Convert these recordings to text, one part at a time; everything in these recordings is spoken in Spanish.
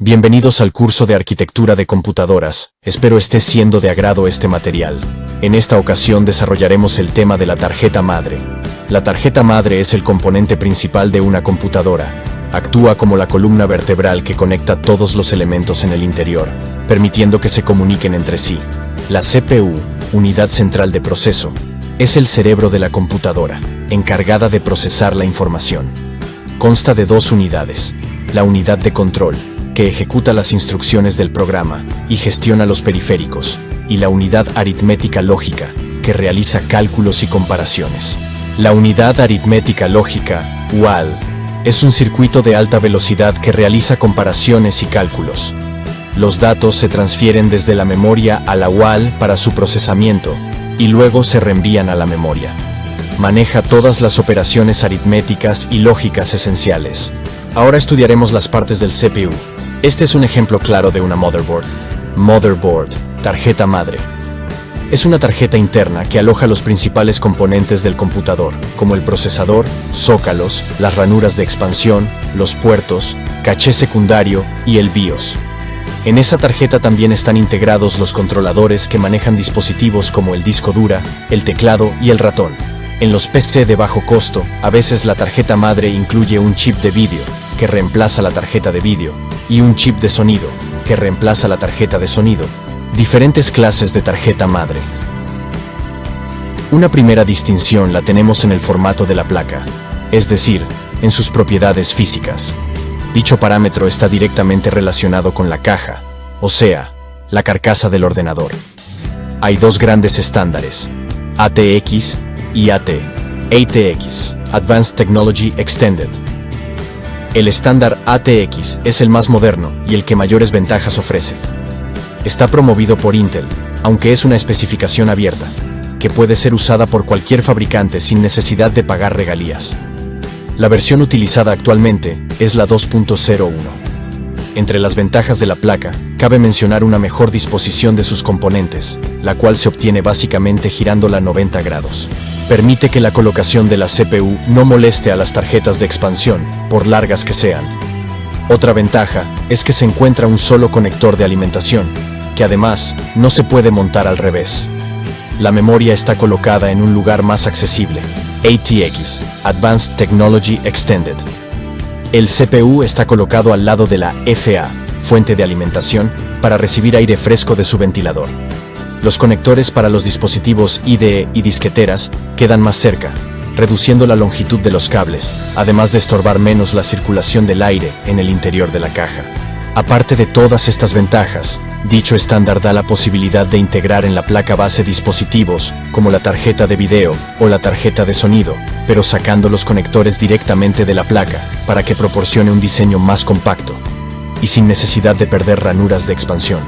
Bienvenidos al curso de Arquitectura de Computadoras, espero esté siendo de agrado este material. En esta ocasión desarrollaremos el tema de la tarjeta madre. La tarjeta madre es el componente principal de una computadora. Actúa como la columna vertebral que conecta todos los elementos en el interior, permitiendo que se comuniquen entre sí. La CPU, unidad central de proceso, es el cerebro de la computadora, encargada de procesar la información. Consta de dos unidades: la unidad de control, que ejecuta las instrucciones del programa y gestiona los periféricos, y la unidad aritmética lógica, que realiza cálculos y comparaciones. La unidad aritmética lógica, UAL, es un circuito de alta velocidad que realiza comparaciones y cálculos. Los datos se transfieren desde la memoria a la UAL para su procesamiento, y luego se reenvían a la memoria. Maneja todas las operaciones aritméticas y lógicas esenciales. Ahora estudiaremos las partes del CPU. Este es un ejemplo claro de una motherboard. Motherboard, tarjeta madre. Es una tarjeta interna que aloja los principales componentes del computador, como el procesador, zócalos, las ranuras de expansión, los puertos, caché secundario y el BIOS. En esa tarjeta también están integrados los controladores que manejan dispositivos como el disco duro, el teclado y el ratón. En los PC de bajo costo, a veces la tarjeta madre incluye un chip de vídeo, que reemplaza la tarjeta de vídeo, y un chip de sonido, que reemplaza la tarjeta de sonido. Diferentes clases de tarjeta madre. Una primera distinción la tenemos en el formato de la placa, es decir, en sus propiedades físicas. Dicho parámetro está directamente relacionado con la caja, o sea, la carcasa del ordenador. Hay dos grandes estándares, ATX y ATX, Advanced Technology Extended. El estándar ATX es el más moderno y el que mayores ventajas ofrece. Está promovido por Intel, aunque es una especificación abierta, que puede ser usada por cualquier fabricante sin necesidad de pagar regalías. La versión utilizada actualmente es la 2.01. Entre las ventajas de la placa, cabe mencionar una mejor disposición de sus componentes, la cual se obtiene básicamente girándola 90 grados. Permite que la colocación de la CPU no moleste a las tarjetas de expansión, por largas que sean. Otra ventaja es que se encuentra un solo conector de alimentación, que además no se puede montar al revés. La memoria está colocada en un lugar más accesible, ATX, Advanced Technology Extended. El CPU está colocado al lado de la FA, fuente de alimentación, para recibir aire fresco de su ventilador. Los conectores para los dispositivos IDE y disqueteras quedan más cerca, reduciendo la longitud de los cables, además de estorbar menos la circulación del aire en el interior de la caja. Aparte de todas estas ventajas, dicho estándar da la posibilidad de integrar en la placa base dispositivos como la tarjeta de video o la tarjeta de sonido, pero sacando los conectores directamente de la placa para que proporcione un diseño más compacto y sin necesidad de perder ranuras de expansión.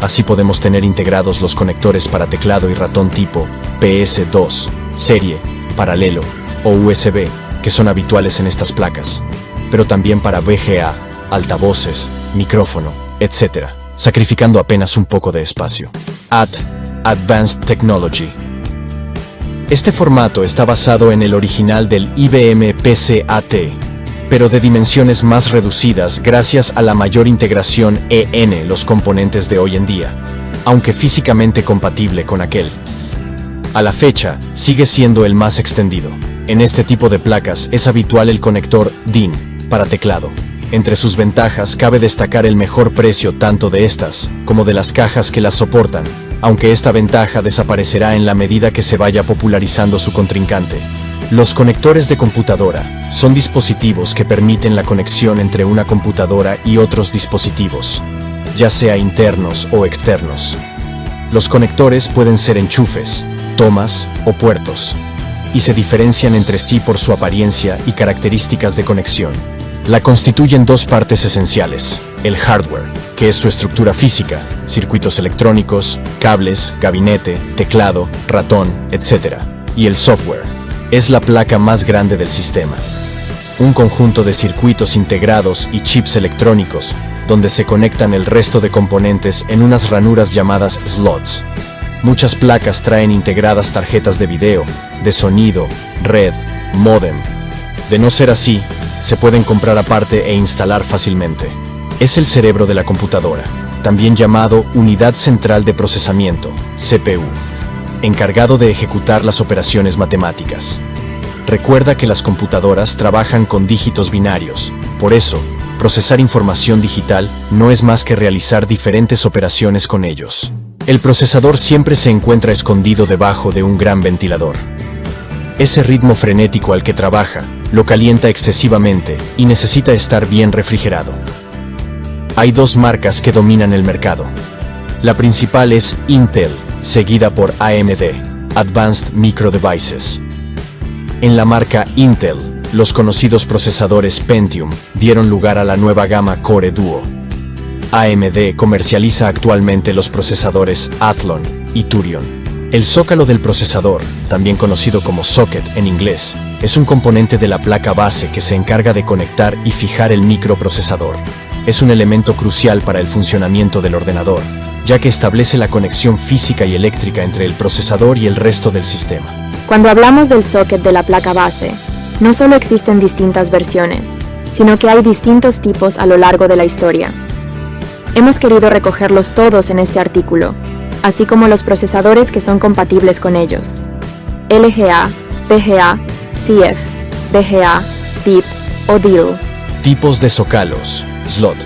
Así podemos tener integrados los conectores para teclado y ratón tipo PS2, serie, paralelo o USB, que son habituales en estas placas, pero también para VGA, altavoces, micrófono, etc., sacrificando apenas un poco de espacio. Advanced Technology. Este formato está basado en el original del IBM PC-AT, pero de dimensiones más reducidas gracias a la mayor integración en los componentes de hoy en día, aunque físicamente compatible con aquel. A la fecha, sigue siendo el más extendido. En este tipo de placas es habitual el conector DIN para teclado. Entre sus ventajas cabe destacar el mejor precio tanto de estas como de las cajas que las soportan, aunque esta ventaja desaparecerá en la medida que se vaya popularizando su contrincante. Los conectores de computadora son dispositivos que permiten la conexión entre una computadora y otros dispositivos, ya sea internos o externos. Los conectores pueden ser enchufes, tomas o puertos, y se diferencian entre sí por su apariencia y características de conexión. La constituyen dos partes esenciales: el hardware, que es su estructura física, circuitos electrónicos, cables, gabinete, teclado, ratón, etc., y el software. Es la placa más grande del sistema. Un conjunto de circuitos integrados y chips electrónicos, donde se conectan el resto de componentes en unas ranuras llamadas slots. Muchas placas traen integradas tarjetas de video, de sonido, red, módem. De no ser así, se pueden comprar aparte e instalar fácilmente. Es el cerebro de la computadora, también llamado Unidad Central de Procesamiento, CPU, encargado de ejecutar las operaciones matemáticas. Recuerda que las computadoras trabajan con dígitos binarios, por eso, procesar información digital no es más que realizar diferentes operaciones con ellos. El procesador siempre se encuentra escondido debajo de un gran ventilador. Ese ritmo frenético al que trabaja lo calienta excesivamente y necesita estar bien refrigerado. Hay dos marcas que dominan el mercado. La principal es Intel, seguida por AMD, Advanced Micro Devices. En la marca Intel, los conocidos procesadores Pentium dieron lugar a la nueva gama Core Duo. AMD comercializa actualmente los procesadores Athlon y Turion. El zócalo del procesador, también conocido como socket en inglés, es un componente de la placa base que se encarga de conectar y fijar el microprocesador. Es un elemento crucial para el funcionamiento del ordenador, ya que establece la conexión física y eléctrica entre el procesador y el resto del sistema. Cuando hablamos del socket de la placa base, no solo existen distintas versiones, sino que hay distintos tipos a lo largo de la historia. Hemos querido recogerlos todos en este artículo, así como los procesadores que son compatibles con ellos. LGA, PGA, CF, BGA, DIP o DIL. Tipos de zócalos. Slot.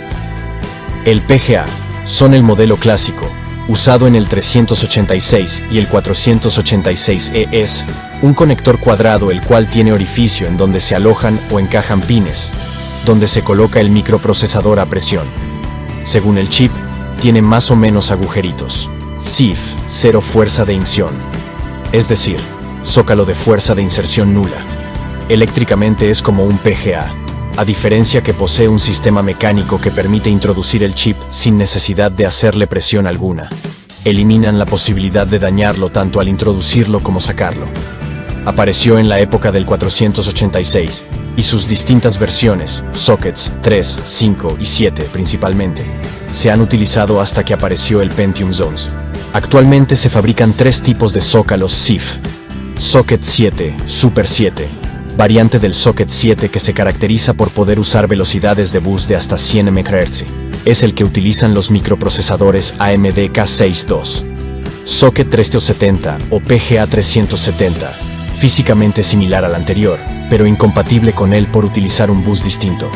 El PGA son el modelo clásico, usado en el 386 y el 486E. Es un conector cuadrado el cual tiene orificio en donde se alojan o encajan pines, donde se coloca el microprocesador a presión. Según el chip, tiene más o menos agujeritos. CIF, cero fuerza de inyección, es decir, zócalo de fuerza de inserción nula. Eléctricamente es como un PGA, a diferencia que posee un sistema mecánico que permite introducir el chip sin necesidad de hacerle presión alguna. Eliminan la posibilidad de dañarlo tanto al introducirlo como sacarlo. Apareció en la época del 486, y sus distintas versiones, sockets 3, 5 y 7 principalmente, se han utilizado hasta que apareció el Pentium Zones. Actualmente se fabrican tres tipos de zócalos CIF. Socket 7, Super 7, variante del Socket 7 que se caracteriza por poder usar velocidades de bus de hasta 100 MHz. Es el que utilizan los microprocesadores AMD K62. Socket 370 o PGA 370, físicamente similar al anterior, pero incompatible con él por utilizar un bus distinto.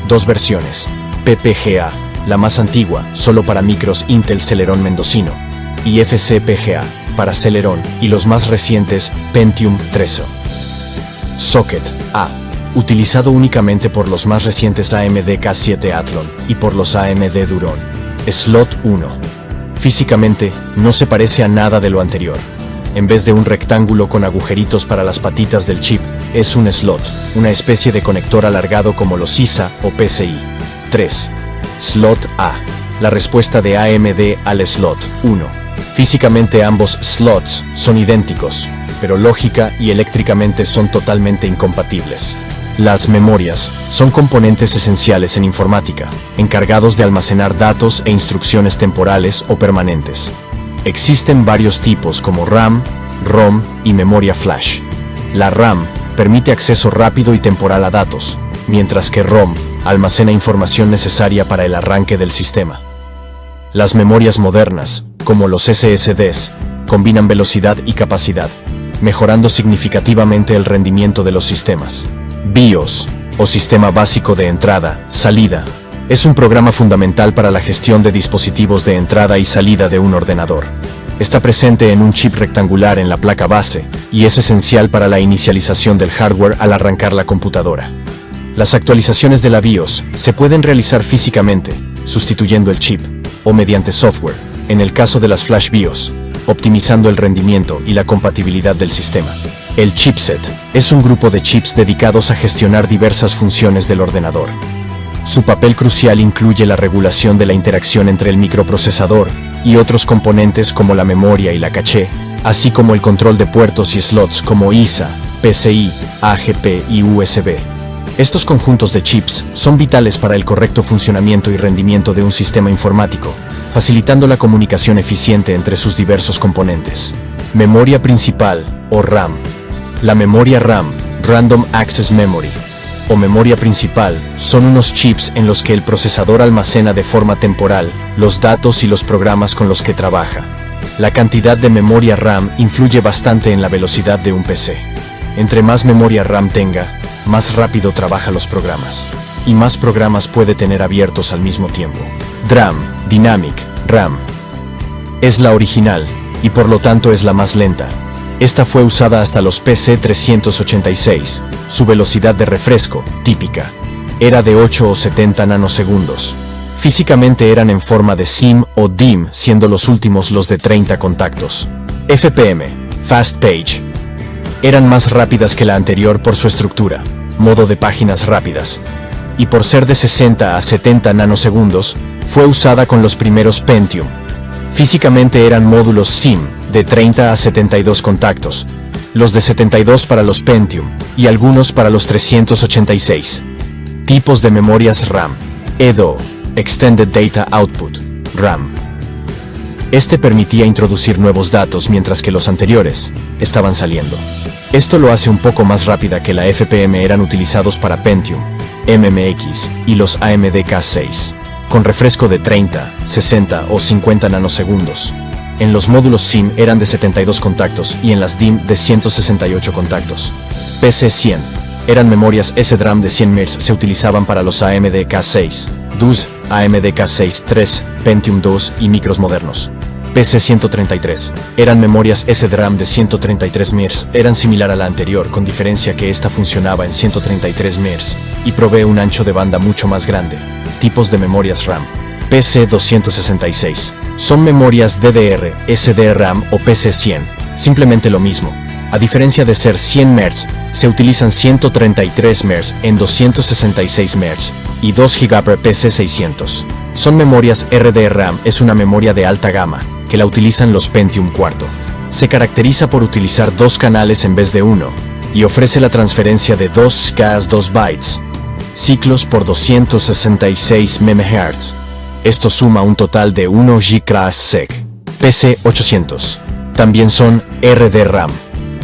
Dos versiones, PPGA, la más antigua, solo para micros Intel Celeron Mendocino, y FCPGA, para Celeron, y los más recientes, Pentium 3. Socket A, utilizado únicamente por los más recientes AMD K7 Athlon y por los AMD Duron. Slot 1. Físicamente, no se parece a nada de lo anterior. En vez de un rectángulo con agujeritos para las patitas del chip, es un slot, una especie de conector alargado como los ISA o PCI. 3. Slot A. La respuesta de AMD al Slot 1. Físicamente ambos slots son idénticos, pero lógica y eléctricamente son totalmente incompatibles. Las memorias son componentes esenciales en informática, encargados de almacenar datos e instrucciones temporales o permanentes. Existen varios tipos como RAM, ROM y memoria flash. La RAM permite acceso rápido y temporal a datos, mientras que ROM almacena información necesaria para el arranque del sistema. Las memorias modernas, como los SSDs, combinan velocidad y capacidad, mejorando significativamente el rendimiento de los sistemas. BIOS, o Sistema Básico de Entrada, Salida, es un programa fundamental para la gestión de dispositivos de entrada y salida de un ordenador. Está presente en un chip rectangular en la placa base y es esencial para la inicialización del hardware al arrancar la computadora. Las actualizaciones de la BIOS se pueden realizar físicamente, sustituyendo el chip, o mediante software, en el caso de las Flash BIOS, optimizando el rendimiento y la compatibilidad del sistema. El chipset es un grupo de chips dedicados a gestionar diversas funciones del ordenador. Su papel crucial incluye la regulación de la interacción entre el microprocesador y otros componentes como la memoria y la caché, así como el control de puertos y slots como ISA, PCI, AGP y USB. Estos conjuntos de chips son vitales para el correcto funcionamiento y rendimiento de un sistema informático, facilitando la comunicación eficiente entre sus diversos componentes. Memoria principal, o RAM. La memoria RAM, Random Access Memory, o memoria principal, son unos chips en los que el procesador almacena de forma temporal los datos y los programas con los que trabaja. La cantidad de memoria RAM influye bastante en la velocidad de un PC. Entre más memoria RAM tenga, más rápido trabaja los programas. Y más programas puede tener abiertos al mismo tiempo. DRAM, Dynamic RAM. Es la original, y por lo tanto es la más lenta. Esta fue usada hasta los PC 386. Su velocidad de refresco, típica, era de 8 o 70 nanosegundos. Físicamente eran en forma de SIM o DIMM, siendo los últimos los de 30 contactos. FPM, Fast Page. Eran más rápidas que la anterior por su estructura, modo de páginas rápidas. Y por ser de 60 a 70 nanosegundos, fue usada con los primeros Pentium. Físicamente eran módulos SIM, de 30 a 72 contactos, los de 72 para los Pentium, y algunos para los 386. Tipos de memorias RAM. EDO, Extended Data Output, RAM. Este permitía introducir nuevos datos mientras que los anteriores estaban saliendo. Esto lo hace un poco más rápida que la FPM. Eran utilizados para Pentium, MMX y los AMD K6, con refresco de 30, 60 o 50 nanosegundos. En los módulos SIM eran de 72 contactos y en las DIMM de 168 contactos. PC100 eran memorias SDRAM de 100 MHz, se utilizaban para los AMD K6, DUS, AMD K6 III, Pentium 2 y micros modernos. PC133 eran memorias SDRAM de 133 MHz, eran similar a la anterior, con diferencia que esta funcionaba en 133 MHz y provee un ancho de banda mucho más grande. Tipos de memorias RAM. PC266 son memorias DDR, SDRAM o PC100, simplemente lo mismo. A diferencia de ser 100 MHz, se utilizan 133 MHz en 266 MHz y 2 GB PC600. Son memorias RDRAM, es una memoria de alta gama, que la utilizan los Pentium IV. Se caracteriza por utilizar 2 canales en vez de 1, y ofrece la transferencia de 2 SCAS 2 bytes, ciclos por 266 MHz. Esto suma un total de 1 GB/sec. PC800. También son RDRAM.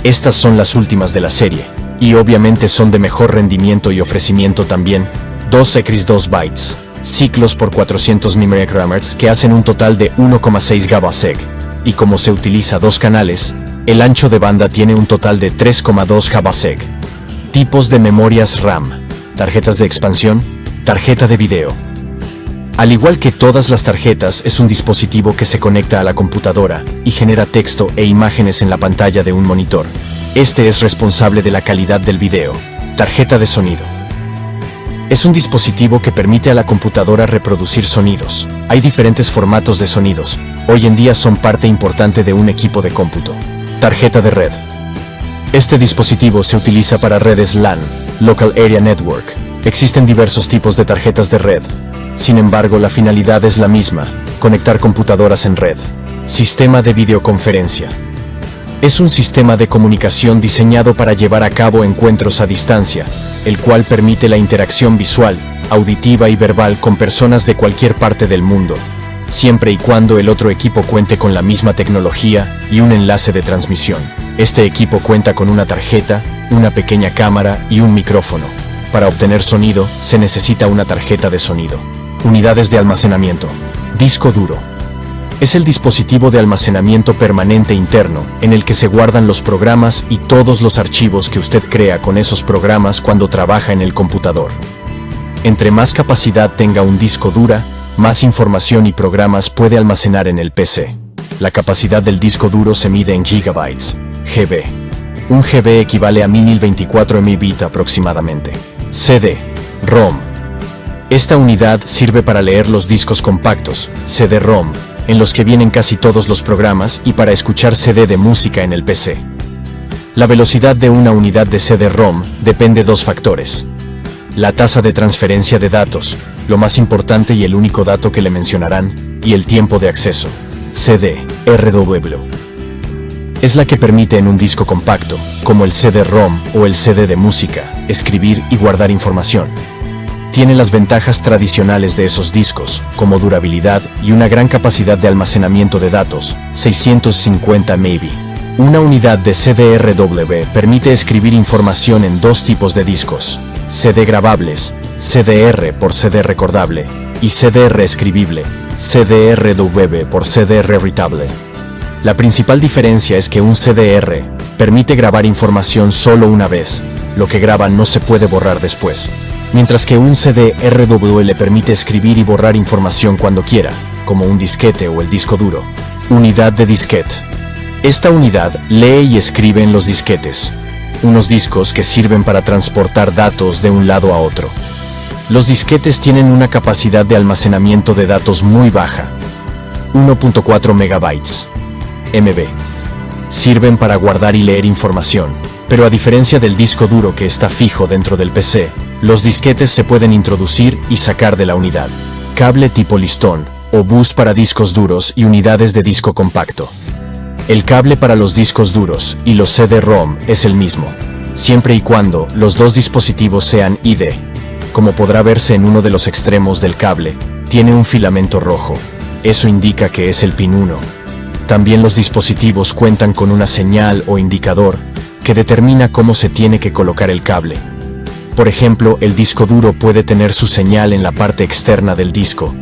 Estas son las últimas de la serie, y obviamente son de mejor rendimiento y ofrecimiento también. 2x 2 bytes, ciclos por 400 MHz que hacen un total de 1,6 GB/sec. Y como se utiliza 2 canales, el ancho de banda tiene un total de 3,2 GB/sec. Tipos de memorias RAM. Tarjetas de expansión, tarjeta de video. Al igual que todas las tarjetas, es un dispositivo que se conecta a la computadora y genera texto e imágenes en la pantalla de un monitor. Este es responsable de la calidad del video. Tarjeta de sonido. Es un dispositivo que permite a la computadora reproducir sonidos. Hay diferentes formatos de sonidos. Hoy en día son parte importante de un equipo de cómputo. Tarjeta de red. Este dispositivo se utiliza para redes LAN, Local Area Network. Existen diversos tipos de tarjetas de red. Sin embargo, la finalidad es la misma: conectar computadoras en red. Sistema de videoconferencia. Es un sistema de comunicación diseñado para llevar a cabo encuentros a distancia, el cual permite la interacción visual, auditiva y verbal con personas de cualquier parte del mundo, siempre y cuando el otro equipo cuente con la misma tecnología y un enlace de transmisión. Este equipo cuenta con una tarjeta, una pequeña cámara y un micrófono. Para obtener sonido, se necesita una tarjeta de sonido. Unidades de almacenamiento. Disco duro. Es el dispositivo de almacenamiento permanente interno, en el que se guardan los programas y todos los archivos que usted crea con esos programas cuando trabaja en el computador. Entre más capacidad tenga un disco duro, más información y programas puede almacenar en el PC. La capacidad del disco duro se mide en gigabytes, GB. Un GB equivale a 1024 MB aproximadamente. CD-ROM. Esta unidad sirve para leer los discos compactos, CD-ROM, en los que vienen casi todos los programas, y para escuchar CD de música en el PC. La velocidad de una unidad de CD-ROM depende de 2 factores. La tasa de transferencia de datos, lo más importante y el único dato que le mencionarán, y el tiempo de acceso, CD-RW. Es la que permite en un disco compacto, como el CD-ROM o el CD de música, escribir y guardar información. Tiene las ventajas tradicionales de esos discos, como durabilidad y una gran capacidad de almacenamiento de datos, 650 MB. Una unidad de CDR-W permite escribir información en dos tipos de discos: CD grabables, CDR por CD recordable, y CDR escribible, CDR-W por CDR writable. La principal diferencia es que un CDR permite grabar información solo una vez, lo que graba no se puede borrar después, mientras que un CDR-W le permite escribir y borrar información cuando quiera, como un disquete o el disco duro. Unidad de disquete. Esta unidad lee y escribe en los disquetes, unos discos que sirven para transportar datos de un lado a otro. Los disquetes tienen una capacidad de almacenamiento de datos muy baja, 1.4 megabytes, MB. Sirven para guardar y leer información, pero a diferencia del disco duro que está fijo dentro del PC, los disquetes se pueden introducir y sacar de la unidad. Cable tipo listón, o bus para discos duros y unidades de disco compacto. El cable para los discos duros y los CD-ROM es el mismo, siempre y cuando los dos dispositivos sean ID. Como podrá verse en uno de los extremos del cable, tiene un filamento rojo. Eso indica que es el pin 1. También los dispositivos cuentan con una señal o indicador que determina cómo se tiene que colocar el cable. Por ejemplo, el disco duro puede tener su señal en la parte externa del disco.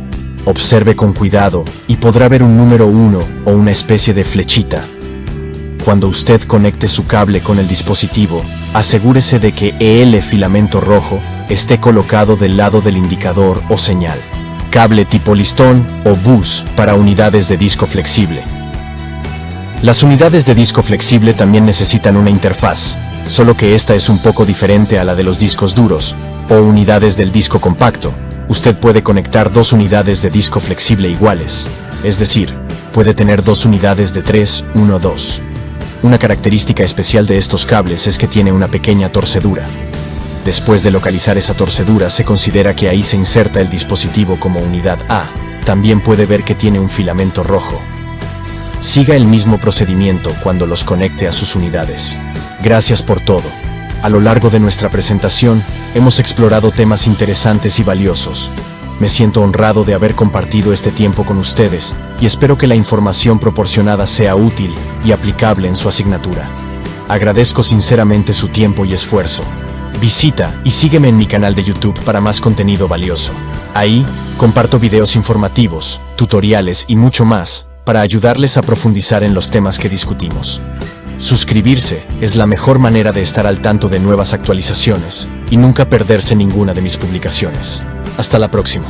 Observe con cuidado y podrá ver un número 1 o una especie de flechita. Cuando usted conecte su cable con el dispositivo, asegúrese de que el filamento rojo esté colocado del lado del indicador o señal. Cable tipo listón o bus para unidades de disco flexible. Las unidades de disco flexible también necesitan una interfaz, solo que esta es un poco diferente a la de los discos duros o unidades del disco compacto. Usted puede conectar dos unidades de disco flexible iguales, es decir, puede tener dos unidades de 3, 1, 2. Una característica especial de estos cables es que tiene una pequeña torcedura. Después de localizar esa torcedura, se considera que ahí se inserta el dispositivo como unidad A. También puede ver que tiene un filamento rojo. Siga el mismo procedimiento cuando los conecte a sus unidades. Gracias por todo. A lo largo de nuestra presentación, hemos explorado temas interesantes y valiosos. Me siento honrado de haber compartido este tiempo con ustedes y espero que la información proporcionada sea útil y aplicable en su asignatura. Agradezco sinceramente su tiempo y esfuerzo. Visita y sígueme en mi canal de YouTube para más contenido valioso. Ahí, comparto videos informativos, tutoriales y mucho más para ayudarles a profundizar en los temas que discutimos. Suscribirse es la mejor manera de estar al tanto de nuevas actualizaciones y nunca perderse ninguna de mis publicaciones. Hasta la próxima.